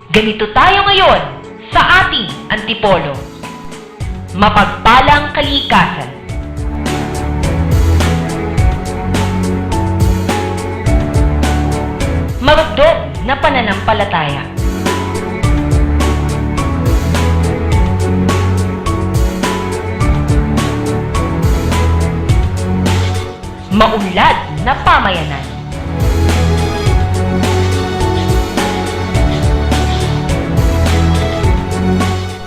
Ganito tayo ngayon sa ating antipolo. Mapagpalang kalikasan. Marugdog na pananampalataya. Maunlad na pamayanan.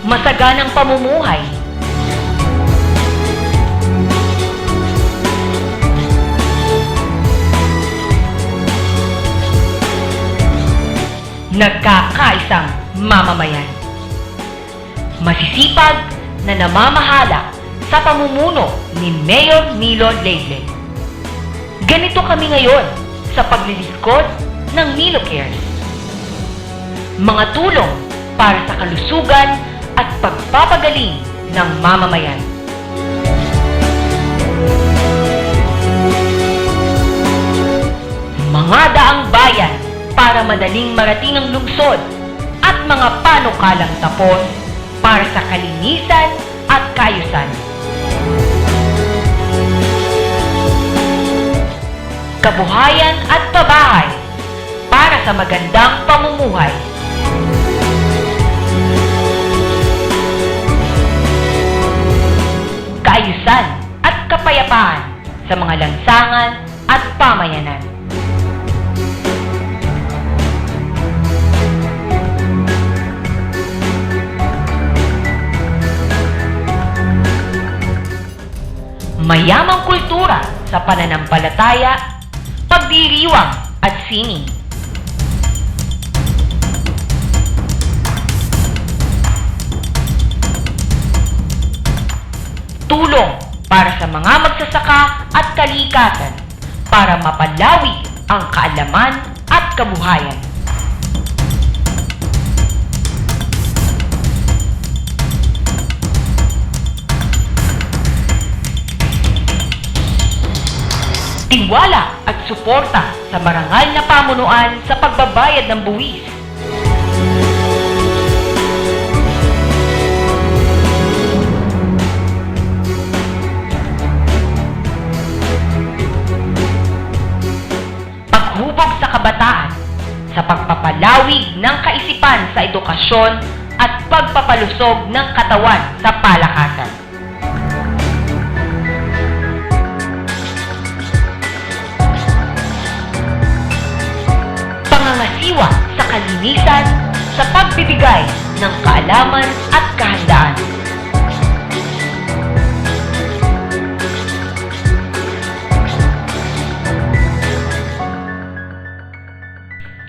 Masaganang pamumuhay. Nagkakaisang mamamayan. Masisipag na namamahala sa pamumuno ni Mayor Milo Leyte. Ganito kami ngayon sa paglilingkod ng Milo Cares. Mga tulong para sa kalusugan at pagpapagaling ng mamamayan. Mga daang bayan para madaling marating ang lungsod at mga panukalang tapos para sa kalinisan at kaayusan. Kabuhayan at pabahay para sa magandang pamumuhay. Kaayusan at kapayapaan sa mga lansangan at pamayanan. Mayamang kultura sa pananampalataya, pagdiriwang at sining. Tulong para sa mga magsasaka at kalikasan para mapalawi ang kaalaman at kabuhayan. Tiwala at suporta sa marangal na pamunuan sa pagbabayad ng buwis. Paghubog sa kabataan sa pagpapalawig ng kaisipan sa edukasyon at pagpapalusog ng katawan sa palakasan. Pangangasiwa sa kalinisan sa pagbibigay ng kaalaman at kahandaan.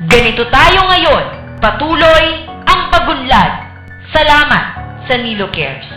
Ganito tayo ngayon, patuloy ang pagunlad. Salamat sa Milo Cares.